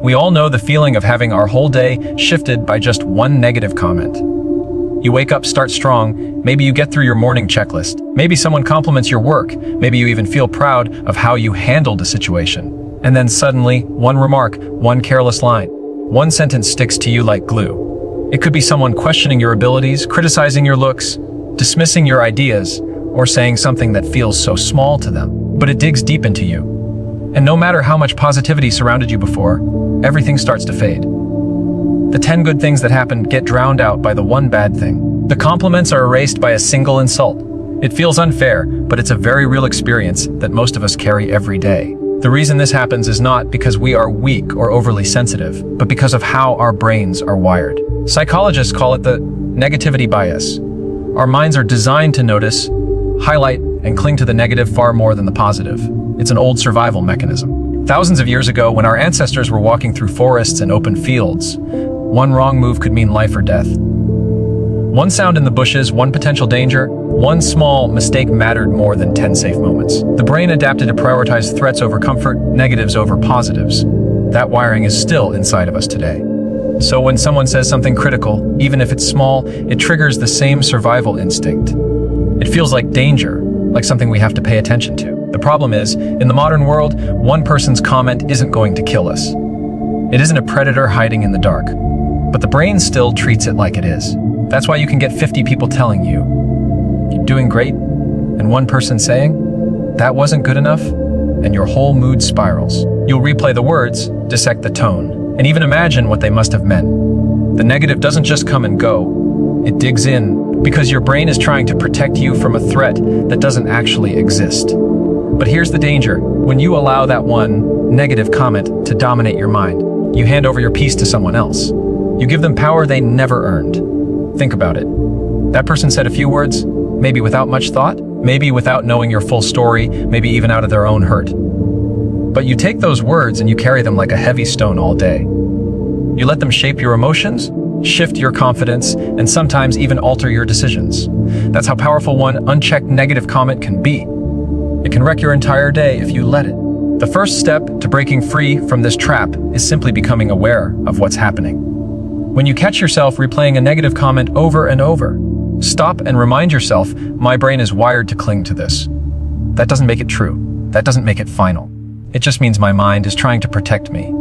We all know the feeling of having our whole day shifted by just one negative comment. You wake up, start strong, maybe you get through your morning checklist. Maybe someone compliments your work, maybe you even feel proud of how you handled a situation. And then suddenly, one remark, one careless line, one sentence sticks to you like glue. It could be someone questioning your abilities, criticizing your looks, dismissing your ideas, or saying something that feels so small to them. But it digs deep into you. And no matter how much positivity surrounded you before, everything starts to fade. The 10 good things that happened get drowned out by the one bad thing. The compliments are erased by a single insult. It feels unfair, but it's a very real experience that most of us carry every day. The reason this happens is not because we are weak or overly sensitive, but because of how our brains are wired. Psychologists call it the negativity bias. Our minds are designed to notice, highlight, and cling to the negative far more than the positive. It's an old survival mechanism. Thousands of years ago, when our ancestors were walking through forests and open fields, one wrong move could mean life or death. One sound in the bushes, one potential danger, one small mistake mattered more than 10 safe moments. The brain adapted to prioritize threats over comfort, negatives over positives. That wiring is still inside of us today. So when someone says something critical, even if it's small, it triggers the same survival instinct. It feels like danger, like something we have to pay attention to. The problem is, in the modern world, one person's comment isn't going to kill us. It isn't a predator hiding in the dark. But the brain still treats it like it is. That's why you can get 50 people telling you, "You're doing great," and one person saying, "That wasn't good enough," and your whole mood spirals. You'll replay the words, dissect the tone, and even imagine what they must have meant. The negative doesn't just come and go, it digs in, because your brain is trying to protect you from a threat that doesn't actually exist. But here's the danger. When you allow that one negative comment to dominate your mind, you hand over your peace to someone else. You give them power they never earned. Think about it. That person said a few words, maybe without much thought, maybe without knowing your full story, maybe even out of their own hurt. But you take those words and you carry them like a heavy stone all day. You let them shape your emotions, shift your confidence, and sometimes even alter your decisions. That's how powerful one unchecked negative comment can be. It can wreck your entire day if you let it. The first step to breaking free from this trap is simply becoming aware of what's happening. When you catch yourself replaying a negative comment over and over, stop and remind yourself, my brain is wired to cling to this. That doesn't make it true. That doesn't make it final. It just means my mind is trying to protect me.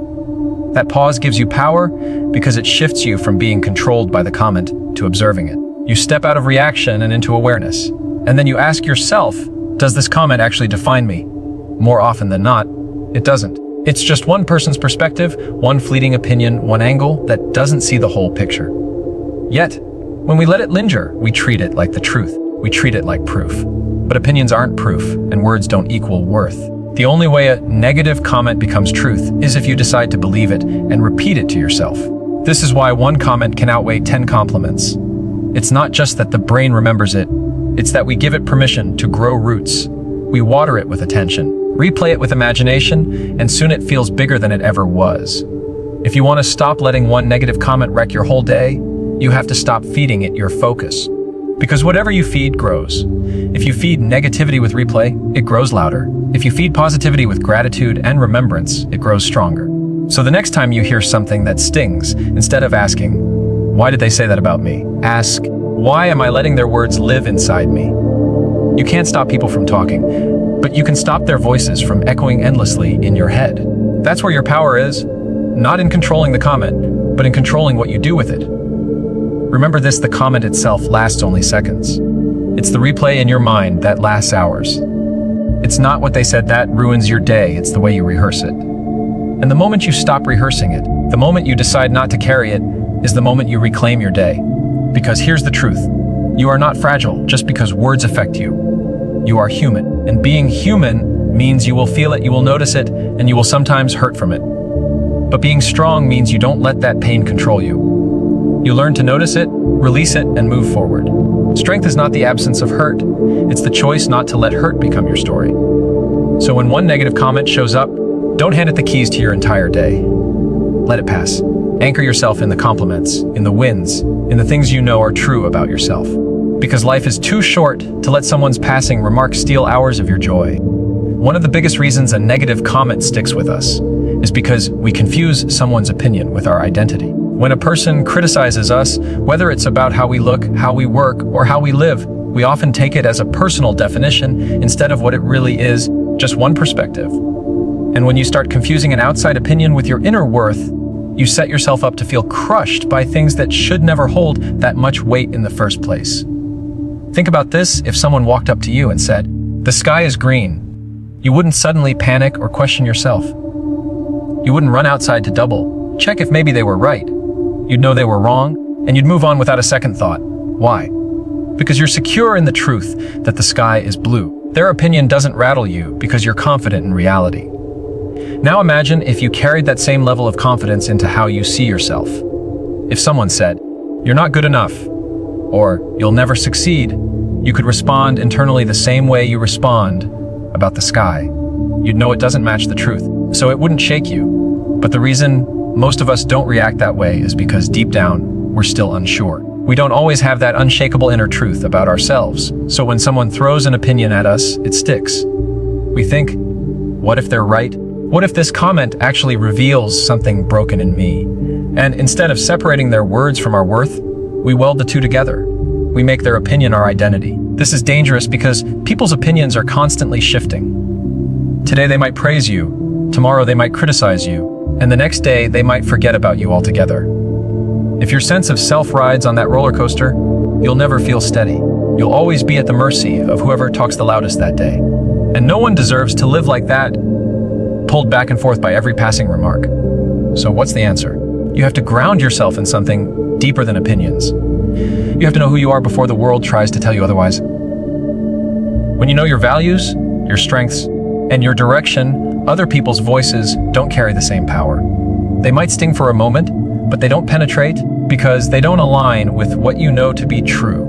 That pause gives you power because it shifts you from being controlled by the comment to observing it. You step out of reaction and into awareness. And then you ask yourself, does this comment actually define me? More often than not, it doesn't. It's just one person's perspective, one fleeting opinion, one angle that doesn't see the whole picture. Yet, when we let it linger, we treat it like the truth. We treat it like proof. But opinions aren't proof, and words don't equal worth. The only way a negative comment becomes truth is if you decide to believe it and repeat it to yourself. This is why one comment can outweigh 10 compliments. It's not just that the brain remembers it, it's that we give it permission to grow roots. We water it with attention. Replay it with imagination, and soon it feels bigger than it ever was. If you want to stop letting one negative comment wreck your whole day, you have to stop feeding it your focus. Because whatever you feed grows. If you feed negativity with replay, it grows louder. If you feed positivity with gratitude and remembrance, it grows stronger. So the next time you hear something that stings, instead of asking, why did they say that about me? Ask, why am I letting their words live inside me? You can't stop people from talking, but you can stop their voices from echoing endlessly in your head. That's where your power is, not in controlling the comment, but in controlling what you do with it. Remember this, the comment itself lasts only seconds. It's the replay in your mind that lasts hours. It's not what they said that ruins your day, it's the way you rehearse it. And the moment you stop rehearsing it, the moment you decide not to carry it, is the moment you reclaim your day. Because here's the truth. You are not fragile just because words affect you. You are human, and being human means you will feel it, you will notice it, and you will sometimes hurt from it. But being strong means you don't let that pain control you. You learn to notice it, release it, and move forward. Strength is not the absence of hurt, it's the choice not to let hurt become your story. So when one negative comment shows up, don't hand it the keys to your entire day. Let it pass. Anchor yourself in the compliments, in the wins, in the things you know are true about yourself. Because life is too short to let someone's passing remark steal hours of your joy. One of the biggest reasons a negative comment sticks with us is because we confuse someone's opinion with our identity. When a person criticizes us, whether it's about how we look, how we work, or how we live, we often take it as a personal definition instead of what it really is, just one perspective. And when you start confusing an outside opinion with your inner worth, you set yourself up to feel crushed by things that should never hold that much weight in the first place. Think about this: if someone walked up to you and said, "The sky is green," you wouldn't suddenly panic or question yourself. You wouldn't run outside to double check if maybe they were right. You'd know they were wrong, and you'd move on without a second thought. Why? Because you're secure in the truth that the sky is blue. Their opinion doesn't rattle you because you're confident in reality. Now imagine if you carried that same level of confidence into how you see yourself. If someone said, "You're not good enough," or "You'll never succeed," you could respond internally the same way you respond about the sky. You'd know it doesn't match the truth, so it wouldn't shake you. But the reason most of us don't react that way is because deep down, we're still unsure. We don't always have that unshakable inner truth about ourselves, so when someone throws an opinion at us, it sticks. We think, what if they're right? What if this comment actually reveals something broken in me? And instead of separating their words from our worth, we weld the two together. We make their opinion our identity. This is dangerous because people's opinions are constantly shifting. Today they might praise you, tomorrow they might criticize you, and the next day they might forget about you altogether. If your sense of self rides on that roller coaster, you'll never feel steady. You'll always be at the mercy of whoever talks the loudest that day. And no one deserves to live like that, pulled back and forth by every passing remark. So what's the answer? You have to ground yourself in something deeper than opinions. You have to know who you are before the world tries to tell you otherwise. When you know your values, your strengths, and your direction, other people's voices don't carry the same power. They might sting for a moment, but they don't penetrate because they don't align with what you know to be true.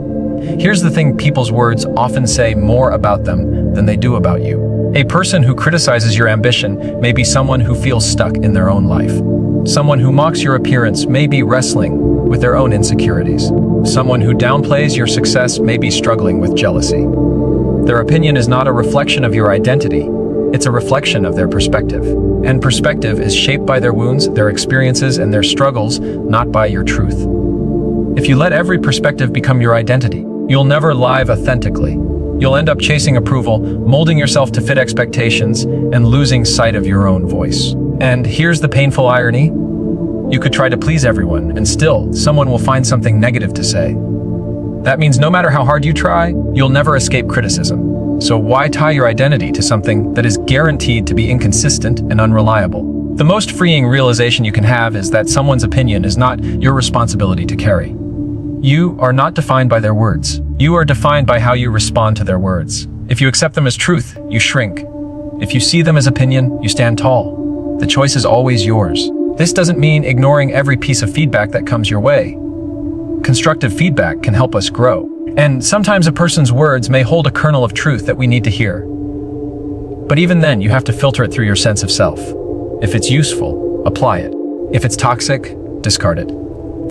Here's the thing: people's words often say more about them than they do about you. A person who criticizes your ambition may be someone who feels stuck in their own life. Someone who mocks your appearance may be wrestling with their own insecurities. Someone who downplays your success may be struggling with jealousy. Their opinion is not a reflection of your identity. It's a reflection of their perspective. And perspective is shaped by their wounds, their experiences, and their struggles, not by your truth. If you let every perspective become your identity, you'll never live authentically. You'll end up chasing approval, molding yourself to fit expectations, and losing sight of your own voice. And here's the painful irony: you could try to please everyone, and still, someone will find something negative to say. That means no matter how hard you try, you'll never escape criticism. So why tie your identity to something that is guaranteed to be inconsistent and unreliable? The most freeing realization you can have is that someone's opinion is not your responsibility to carry. You are not defined by their words. You are defined by how you respond to their words. If you accept them as truth, you shrink. If you see them as opinion, you stand tall. The choice is always yours. This doesn't mean ignoring every piece of feedback that comes your way. Constructive feedback can help us grow. And sometimes a person's words may hold a kernel of truth that we need to hear. But even then, you have to filter it through your sense of self. If it's useful, apply it. If it's toxic, discard it.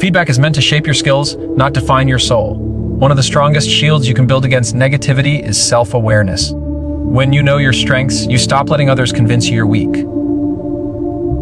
Feedback is meant to shape your skills, not define your soul. One of the strongest shields you can build against negativity is self-awareness. When you know your strengths, you stop letting others convince you you're weak.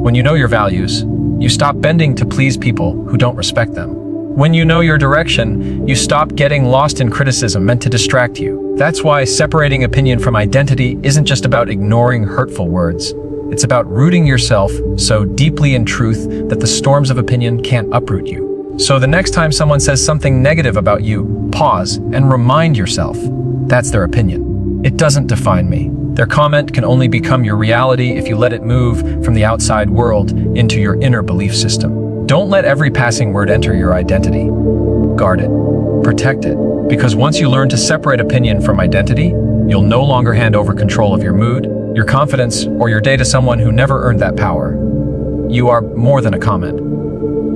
When you know your values, you stop bending to please people who don't respect them. When you know your direction, you stop getting lost in criticism meant to distract you. That's why separating opinion from identity isn't just about ignoring hurtful words. It's about rooting yourself so deeply in truth that the storms of opinion can't uproot you. So the next time someone says something negative about you, pause and remind yourself, that's their opinion. It doesn't define me. Their comment can only become your reality if you let it move from the outside world into your inner belief system. Don't let every passing word enter your identity. Guard it. Protect it. Because once you learn to separate opinion from identity, you'll no longer hand over control of your mood, your confidence, or your day to someone who never earned that power. You are more than a comment.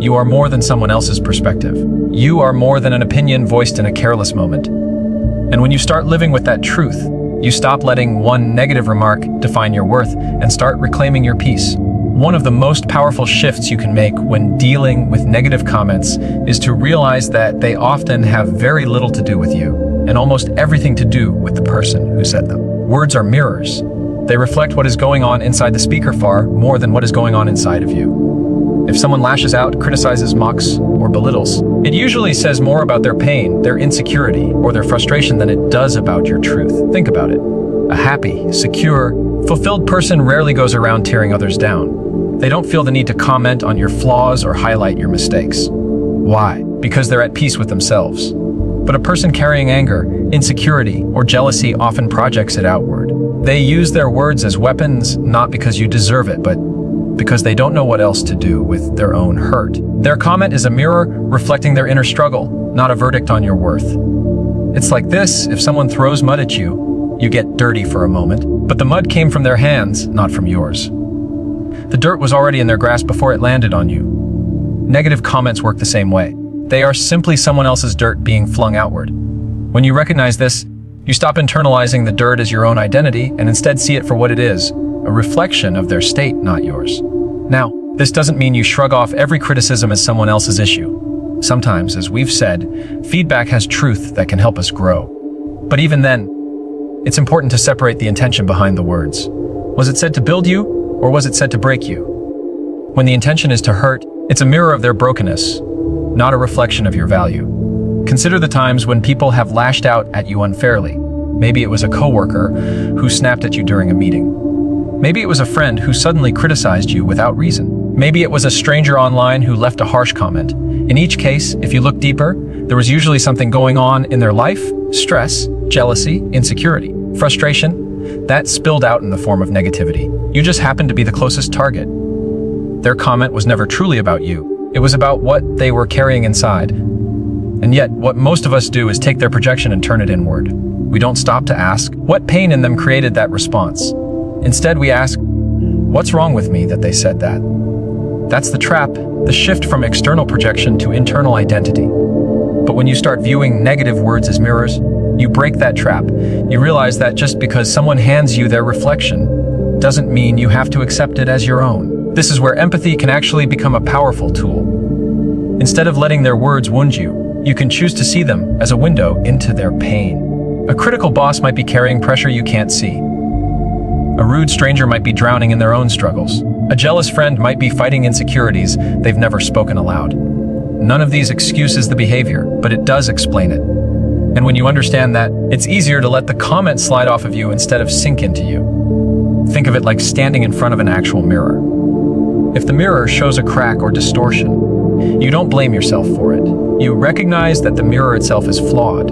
You are more than someone else's perspective. You are more than an opinion voiced in a careless moment. And when you start living with that truth, you stop letting one negative remark define your worth and start reclaiming your peace. One of the most powerful shifts you can make when dealing with negative comments is to realize that they often have very little to do with you and almost everything to do with the person who said them. Words are mirrors. They reflect what is going on inside the speaker far more than what is going on inside of you. If someone lashes out, criticizes, mocks, or belittles, it usually says more about their pain, their insecurity, or their frustration than it does about your truth. Think about it. A happy, secure, fulfilled person rarely goes around tearing others down. They don't feel the need to comment on your flaws or highlight your mistakes. Why? Because they're at peace with themselves. But a person carrying anger, insecurity, or jealousy often projects it outward. They use their words as weapons, not because you deserve it, but because they don't know what else to do with their own hurt. Their comment is a mirror reflecting their inner struggle, not a verdict on your worth. It's like this: if someone throws mud at you, you get dirty for a moment, but the mud came from their hands, not from yours. The dirt was already in their grasp before it landed on you. Negative comments work the same way. They are simply someone else's dirt being flung outward. When you recognize this, you stop internalizing the dirt as your own identity and instead see it for what it is, a reflection of their state, not yours. Now, this doesn't mean you shrug off every criticism as someone else's issue. Sometimes, as we've said, feedback has truth that can help us grow. But even then, it's important to separate the intention behind the words. Was it said to build you, or was it said to break you? When the intention is to hurt, it's a mirror of their brokenness, not a reflection of your value. Consider the times when people have lashed out at you unfairly. Maybe it was a coworker who snapped at you during a meeting. Maybe it was a friend who suddenly criticized you without reason. Maybe it was a stranger online who left a harsh comment. In each case, if you look deeper, there was usually something going on in their life: stress, jealousy, insecurity, frustration, that spilled out in the form of negativity. You just happened to be the closest target. Their comment was never truly about you. It was about what they were carrying inside. And yet, what most of us do is take their projection and turn it inward. We don't stop to ask, what pain in them created that response? Instead, we ask, what's wrong with me that they said that? That's the trap, the shift from external projection to internal identity. But when you start viewing negative words as mirrors, you break that trap. You realize that just because someone hands you their reflection doesn't mean you have to accept it as your own. This is where empathy can actually become a powerful tool. Instead of letting their words wound you, you can choose to see them as a window into their pain. A critical boss might be carrying pressure you can't see. A rude stranger might be drowning in their own struggles. A jealous friend might be fighting insecurities they've never spoken aloud. None of these excuses the behavior, but it does explain it. And when you understand that, it's easier to let the comment slide off of you instead of sink into you. Think of it like standing in front of an actual mirror. If the mirror shows a crack or distortion, you don't blame yourself for it. You recognize that the mirror itself is flawed.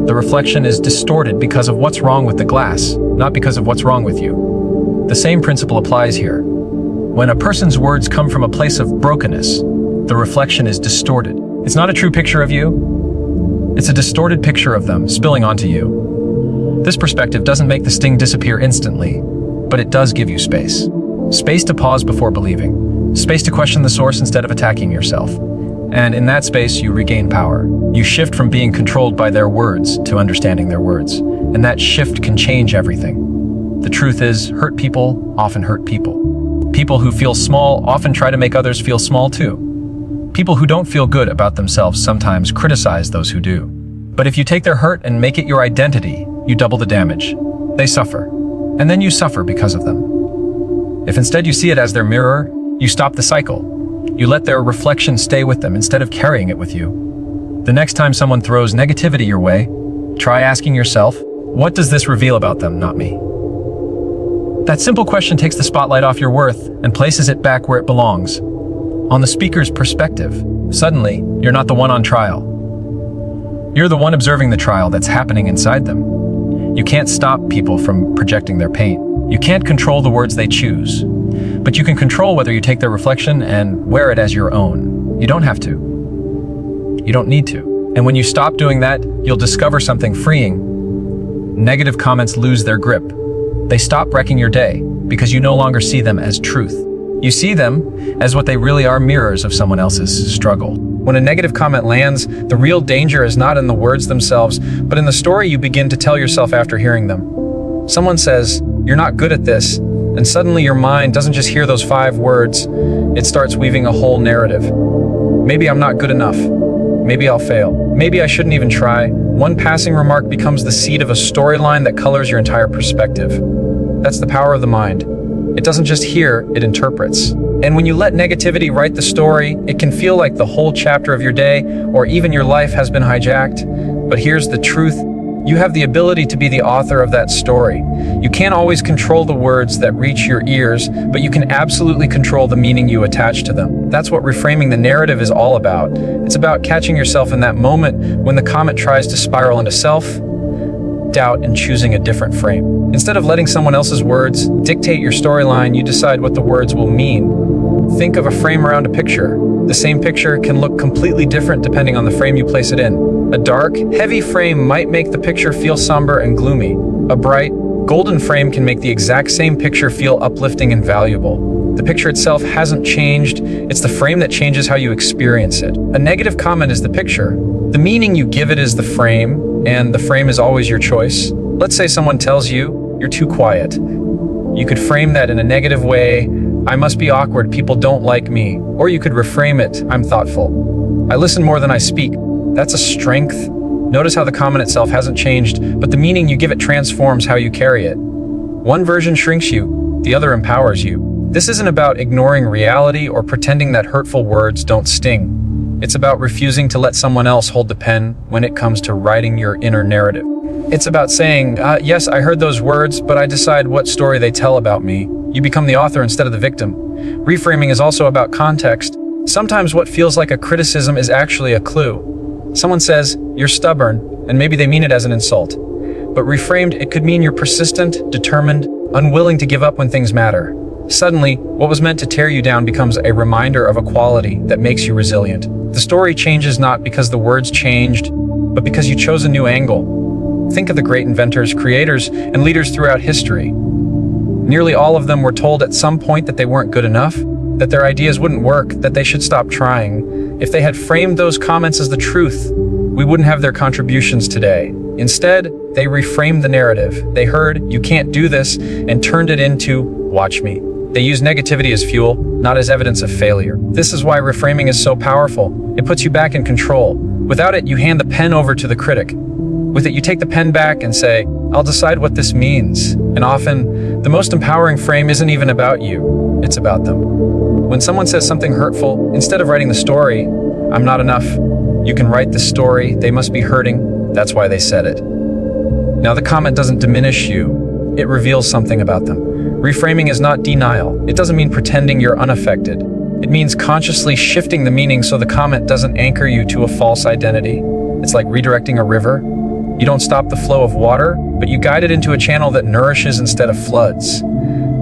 The reflection is distorted because of what's wrong with the glass, not because of what's wrong with you. The same principle applies here. When a person's words come from a place of brokenness, the reflection is distorted. It's not a true picture of you. It's a distorted picture of them spilling onto you. This perspective doesn't make the sting disappear instantly, but it does give you space. Space to pause before believing. Space to question the source instead of attacking yourself. And in that space, you regain power. You shift from being controlled by their words to understanding their words. And that shift can change everything. The truth is, hurt people often hurt people. People who feel small often try to make others feel small too. People who don't feel good about themselves sometimes criticize those who do. But if you take their hurt and make it your identity, you double the damage. They suffer. And then you suffer because of them. If instead you see it as their mirror, you stop the cycle. You let their reflection stay with them instead of carrying it with you. The next time someone throws negativity your way, try asking yourself, what does this reveal about them, not me? That simple question takes the spotlight off your worth and places it back where it belongs. On the speaker's perspective, suddenly, you're not the one on trial. You're the one observing the trial that's happening inside them. You can't stop people from projecting their pain. You can't control the words they choose. But you can control whether you take their reflection and wear it as your own. You don't have to. You don't need to. And when you stop doing that, you'll discover something freeing. Negative comments lose their grip. They stop wrecking your day because you no longer see them as truth. You see them as what they really are, mirrors of someone else's struggle. When a negative comment lands, the real danger is not in the words themselves, but in the story you begin to tell yourself after hearing them. Someone says, "You're not good at this," and suddenly your mind doesn't just hear those 5 words, it starts weaving a whole narrative. Maybe I'm not good enough. Maybe I'll fail. Maybe I shouldn't even try. One passing remark becomes the seed of a storyline that colors your entire perspective. That's the power of the mind. It doesn't just hear, it interprets. And when you let negativity write the story, it can feel like the whole chapter of your day or even your life has been hijacked. But here's the truth. You have the ability to be the author of that story. You can't always control the words that reach your ears, but you can absolutely control the meaning you attach to them. That's what reframing the narrative is all about. It's about catching yourself in that moment when the comet tries to spiral into self-doubt and choosing a different frame. Instead of letting someone else's words dictate your storyline, you decide what the words will mean. Think of a frame around a picture. The same picture can look completely different depending on the frame you place it in. A dark, heavy frame might make the picture feel somber and gloomy. A bright, golden frame can make the exact same picture feel uplifting and valuable. The picture itself hasn't changed, it's the frame that changes how you experience it. A negative comment is the picture. The meaning you give it is the frame, and the frame is always your choice. Let's say someone tells you, "You're too quiet." You could frame that in a negative way, "I must be awkward, people don't like me." Or you could reframe it, "I'm thoughtful. I listen more than I speak." That's a strength. Notice how the comment itself hasn't changed, but the meaning you give it transforms how you carry it. One version shrinks you, the other empowers you. This isn't about ignoring reality or pretending that hurtful words don't sting. It's about refusing to let someone else hold the pen when it comes to writing your inner narrative. It's about saying, yes, I heard those words, but I decide what story they tell about me. You become the author instead of the victim. Reframing is also about context. Sometimes what feels like a criticism is actually a clue. Someone says, "You're stubborn," and maybe they mean it as an insult. But reframed, it could mean you're persistent, determined, unwilling to give up when things matter. Suddenly, what was meant to tear you down becomes a reminder of a quality that makes you resilient. The story changes not because the words changed, but because you chose a new angle. Think of the great inventors, creators, and leaders throughout history. Nearly all of them were told at some point that they weren't good enough, that their ideas wouldn't work, that they should stop trying. If they had framed those comments as the truth, we wouldn't have their contributions today. Instead, they reframed the narrative. They heard, "You can't do this," and turned it into, "Watch me." They use negativity as fuel, not as evidence of failure. This is why reframing is so powerful. It puts you back in control. Without it, you hand the pen over to the critic. With it, you take the pen back and say, "I'll decide what this means." And often, the most empowering frame isn't even about you, it's about them. When someone says something hurtful, instead of writing the story, "I'm not enough," you can write the story, "They must be hurting, that's why they said it." Now the comment doesn't diminish you, it reveals something about them. Reframing is not denial. It doesn't mean pretending you're unaffected. It means consciously shifting the meaning so the comment doesn't anchor you to a false identity. It's like redirecting a river. You don't stop the flow of water, but you guide it into a channel that nourishes instead of floods.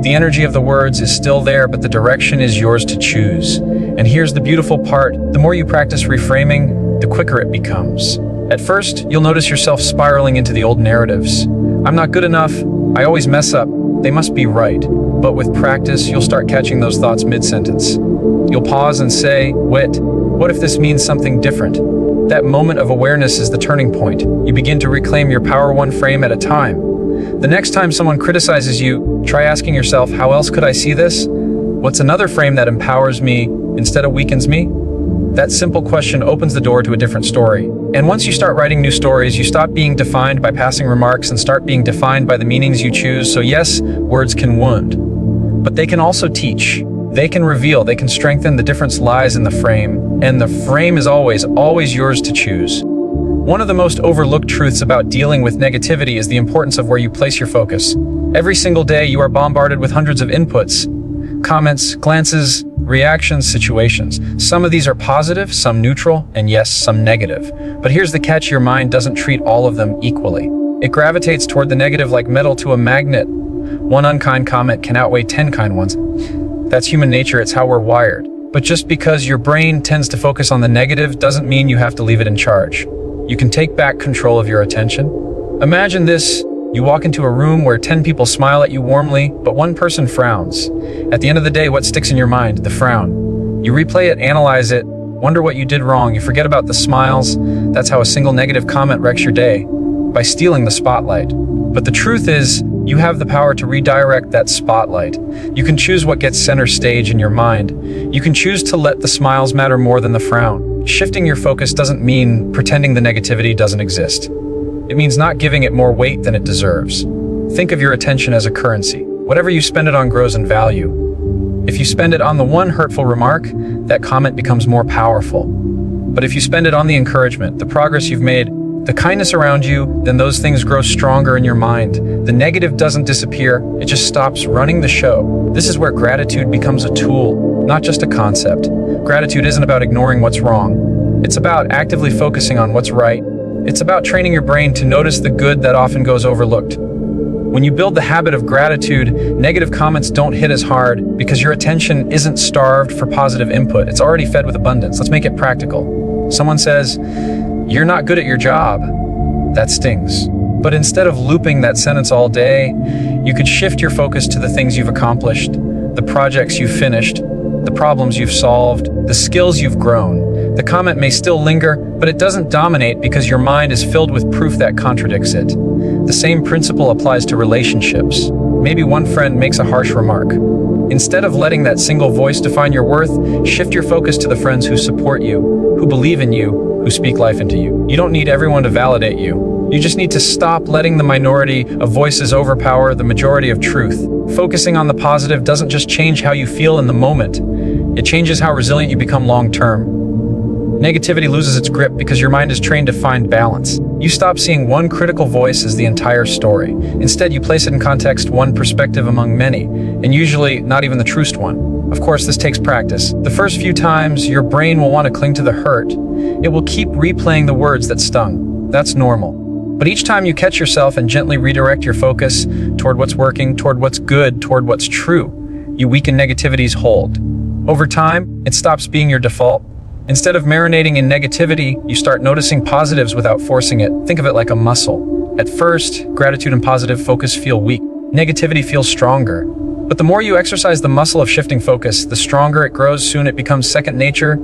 The energy of the words is still there, but the direction is yours to choose. And here's the beautiful part. The more you practice reframing, the quicker it becomes. At first, you'll notice yourself spiraling into the old narratives. "I'm not good enough. I always mess up. They must be right." But with practice, you'll start catching those thoughts mid-sentence. You'll pause and say, "Wait, what if this means something different?" That moment of awareness is the turning point. You begin to reclaim your power one frame at a time. The next time someone criticizes you, try asking yourself, "How else could I see this? What's another frame that empowers me instead of weakens me?" That simple question opens the door to a different story. And once you start writing new stories, you stop being defined by passing remarks and start being defined by the meanings you choose. So yes, words can wound, but they can also teach. They can reveal, they can strengthen. The difference lies in the frame, and the frame is always yours to choose. One of the most overlooked truths about dealing with negativity is the importance of where you place your focus. Every single day, you are bombarded with hundreds of inputs, comments, glances, reactions, situations. Some of these are positive, some neutral, and yes, some negative. But here's the catch, your mind doesn't treat all of them equally. It gravitates toward the negative like metal to a magnet. One unkind comment can outweigh 10 kind ones. That's human nature, it's how we're wired. But just because your brain tends to focus on the negative doesn't mean you have to leave it in charge. You can take back control of your attention. Imagine this. You walk into a room where 10 people smile at you warmly, but one person frowns. At the end of the day, what sticks in your mind? The frown. You replay it, analyze it, wonder what you did wrong. You forget about the smiles. That's how a single negative comment wrecks your day, by stealing the spotlight. But the truth is, you have the power to redirect that spotlight. You can choose what gets center stage in your mind. You can choose to let the smiles matter more than the frown. Shifting your focus doesn't mean pretending the negativity doesn't exist. It means not giving it more weight than it deserves. Think of your attention as a currency. Whatever you spend it on grows in value. If you spend it on the one hurtful remark, that comment becomes more powerful. But if you spend it on the encouragement, the progress you've made, the kindness around you, then those things grow stronger in your mind. The negative doesn't disappear, it just stops running the show. This is where gratitude becomes a tool, not just a concept. Gratitude isn't about ignoring what's wrong. It's about actively focusing on what's right. It's about training your brain to notice the good that often goes overlooked. When you build the habit of gratitude, negative comments don't hit as hard because your attention isn't starved for positive input. It's already fed with abundance. Let's make it practical. Someone says, "You're not good at your job." That stings. But instead of looping that sentence all day, you could shift your focus to the things you've accomplished, the projects you've finished, the problems you've solved, the skills you've grown. The comment may still linger, but it doesn't dominate because your mind is filled with proof that contradicts it. The same principle applies to relationships. Maybe one friend makes a harsh remark. Instead of letting that single voice define your worth, shift your focus to the friends who support you, who believe in you, who speak life into you. You don't need everyone to validate you. You just need to stop letting the minority of voices overpower the majority of truth. Focusing on the positive doesn't just change how you feel in the moment, it changes how resilient you become long-term. Negativity loses its grip because your mind is trained to find balance. You stop seeing one critical voice as the entire story. Instead, you place it in context, one perspective among many, and usually not even the truest one. Of course, this takes practice. The first few times, your brain will want to cling to the hurt. It will keep replaying the words that stung. That's normal. But each time you catch yourself and gently redirect your focus toward what's working, toward what's good, toward what's true, you weaken negativity's hold. Over time, it stops being your default. Instead of marinating in negativity, you start noticing positives without forcing it. Think of it like a muscle. At first, gratitude and positive focus feel weak. Negativity feels stronger. But the more you exercise the muscle of shifting focus, the stronger it grows. Soon it becomes second nature.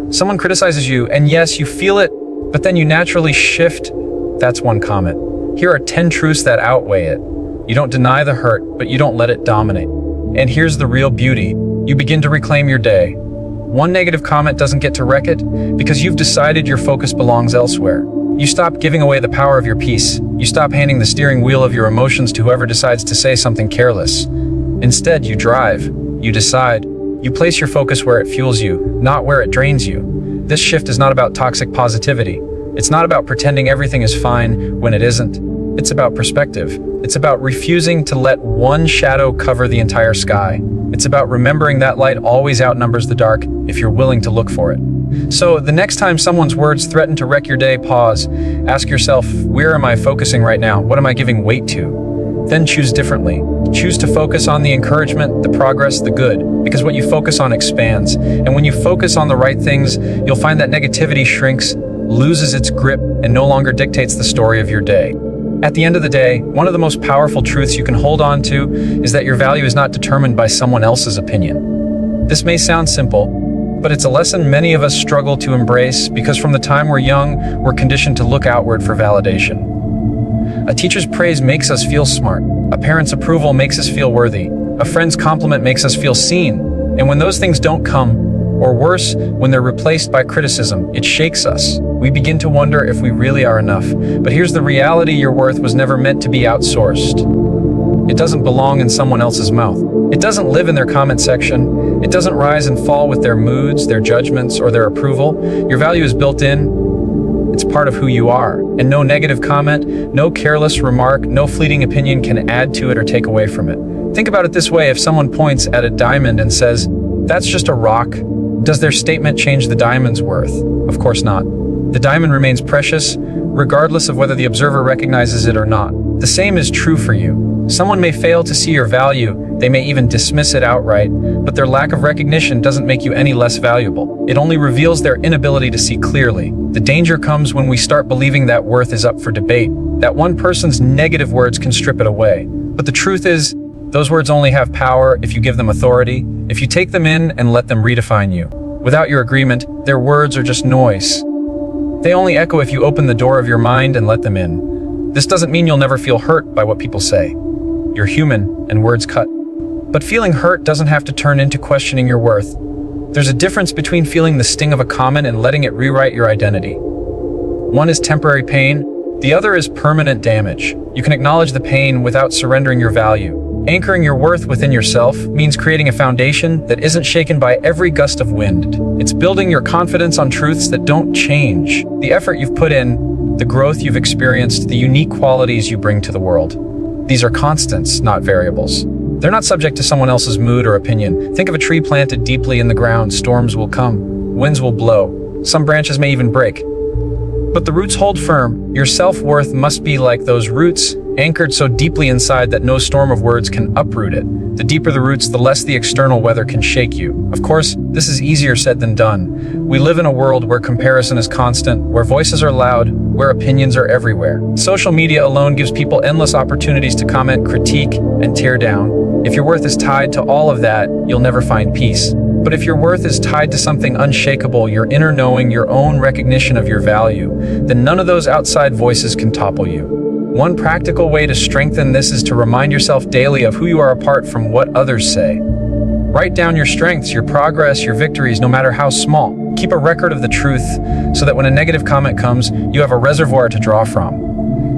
Someone criticizes you, and yes, you feel it, but then you naturally shift. That's one comment. Here are 10 truths that outweigh it. You don't deny the hurt, but you don't let it dominate. And here's the real beauty. You begin to reclaim your day. One negative comment doesn't get to wreck it because you've decided your focus belongs elsewhere. You stop giving away the power of your peace. You stop handing the steering wheel of your emotions to whoever decides to say something careless. Instead, you drive. You decide. You place your focus where it fuels you, not where it drains you. This shift is not about toxic positivity. It's not about pretending everything is fine when it isn't. It's about perspective. It's about refusing to let one shadow cover the entire sky. It's about remembering that light always outnumbers the dark if you're willing to look for it. So the next time someone's words threaten to wreck your day, pause. Ask yourself, where am I focusing right now? What am I giving weight to? Then choose differently. Choose to focus on the encouragement, the progress, the good, because what you focus on expands. And when you focus on the right things, you'll find that negativity shrinks, loses its grip, and no longer dictates the story of your day. At the end of the day, one of the most powerful truths you can hold on to is that your value is not determined by someone else's opinion. This may sound simple, but it's a lesson many of us struggle to embrace because from the time we're young, we're conditioned to look outward for validation. A teacher's praise makes us feel smart. A parent's approval makes us feel worthy. A friend's compliment makes us feel seen. And when those things don't come, or worse, when they're replaced by criticism, it shakes us. We begin to wonder if we really are enough. But here's the reality: your worth was never meant to be outsourced. It doesn't belong in someone else's mouth. It doesn't live in their comment section. It doesn't rise and fall with their moods, their judgments, or their approval. Your value is built in. It's part of who you are. And no negative comment, no careless remark, no fleeting opinion can add to it or take away from it. Think about it this way: if someone points at a diamond and says, "That's just a rock," does their statement change the diamond's worth? Of course not. The diamond remains precious, regardless of whether the observer recognizes it or not. The same is true for you. Someone may fail to see your value, they may even dismiss it outright, but their lack of recognition doesn't make you any less valuable. It only reveals their inability to see clearly. The danger comes when we start believing that worth is up for debate, that one person's negative words can strip it away. But the truth is, those words only have power if you give them authority, if you take them in and let them redefine you. Without your agreement, their words are just noise. They only echo if you open the door of your mind and let them in. This doesn't mean you'll never feel hurt by what people say. You're human, and words cut. But feeling hurt doesn't have to turn into questioning your worth. There's a difference between feeling the sting of a comment and letting it rewrite your identity. One is temporary pain, the other is permanent damage. You can acknowledge the pain without surrendering your value. Anchoring your worth within yourself means creating a foundation that isn't shaken by every gust of wind. It's building your confidence on truths that don't change. The effort you've put in, the growth you've experienced, the unique qualities you bring to the world. These are constants, not variables. They're not subject to someone else's mood or opinion. Think of a tree planted deeply in the ground. Storms will come, winds will blow, some branches may even break. But the roots hold firm. Your self-worth must be like those roots, anchored so deeply inside that no storm of words can uproot it. The deeper the roots, the less the external weather can shake you. Of course, this is easier said than done. We live in a world where comparison is constant, where voices are loud, where opinions are everywhere. Social media alone gives people endless opportunities to comment, critique, and tear down. If your worth is tied to all of that, you'll never find peace. But if your worth is tied to something unshakable, your inner knowing, your own recognition of your value, then none of those outside voices can topple you. One practical way to strengthen this is to remind yourself daily of who you are apart from what others say. Write down your strengths, your progress, your victories, no matter how small. Keep a record of the truth so that when a negative comment comes, you have a reservoir to draw from.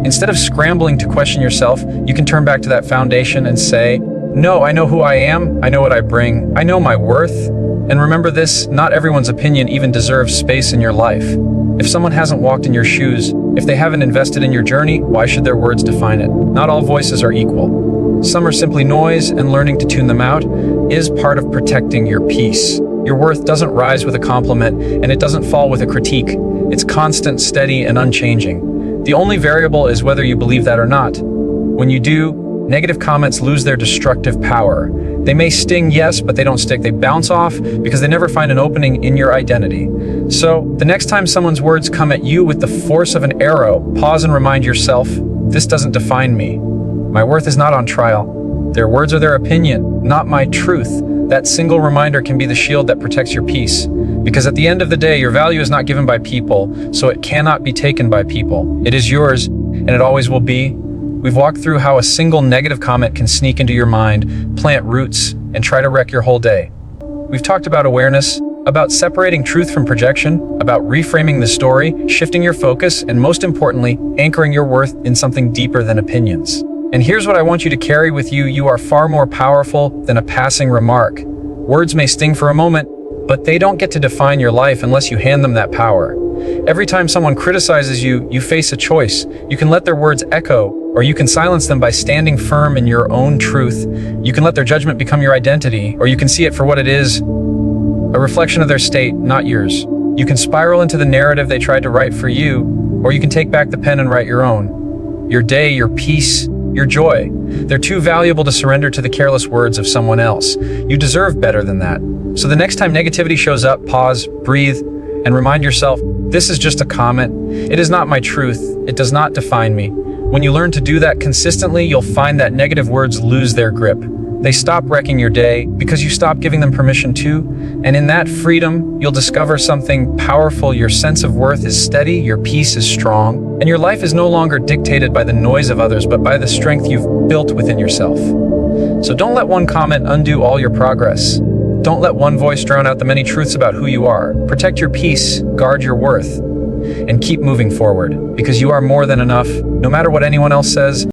Instead of scrambling to question yourself, you can turn back to that foundation and say, "No, I know who I am, I know what I bring, I know my worth." And remember this, not everyone's opinion even deserves space in your life. If someone hasn't walked in your shoes, if they haven't invested in your journey, why should their words define it? Not all voices are equal. Some are simply noise, and learning to tune them out is part of protecting your peace. Your worth doesn't rise with a compliment, and it doesn't fall with a critique. It's constant, steady, and unchanging. The only variable is whether you believe that or not. When you do, negative comments lose their destructive power. They may sting, yes, but they don't stick. They bounce off because they never find an opening in your identity. So, the next time someone's words come at you with the force of an arrow, pause and remind yourself, this doesn't define me. My worth is not on trial. Their words are their opinion, not my truth. That single reminder can be the shield that protects your peace. Because at the end of the day, your value is not given by people, so it cannot be taken by people. It is yours, and it always will be. We've walked through how a single negative comment can sneak into your mind, plant roots, and try to wreck your whole day. We've talked about awareness, about separating truth from projection, about reframing the story, shifting your focus, and most importantly, anchoring your worth in something deeper than opinions. And here's what I want you to carry with you. You are far more powerful than a passing remark. Words may sting for a moment, but they don't get to define your life unless you hand them that power. Every time someone criticizes you, you face a choice. You can let their words echo, or you can silence them by standing firm in your own truth. You can let their judgment become your identity, or you can see it for what it is, a reflection of their state, not yours. You can spiral into the narrative they tried to write for you, or you can take back the pen and write your own. Your day, your peace, your joy. They're too valuable to surrender to the careless words of someone else. You deserve better than that. So the next time negativity shows up, pause, breathe, and remind yourself, this is just a comment. It is not my truth. It does not define me. When you learn to do that consistently, you'll find that negative words lose their grip. They stop wrecking your day because you stop giving them permission to, and in that freedom, you'll discover something powerful. Your sense of worth is steady, your peace is strong, and your life is no longer dictated by the noise of others, but by the strength you've built within yourself. So don't let one comment undo all your progress. Don't let one voice drown out the many truths about who you are. Protect your peace, guard your worth, and keep moving forward, because you are more than enough, no matter what anyone else says.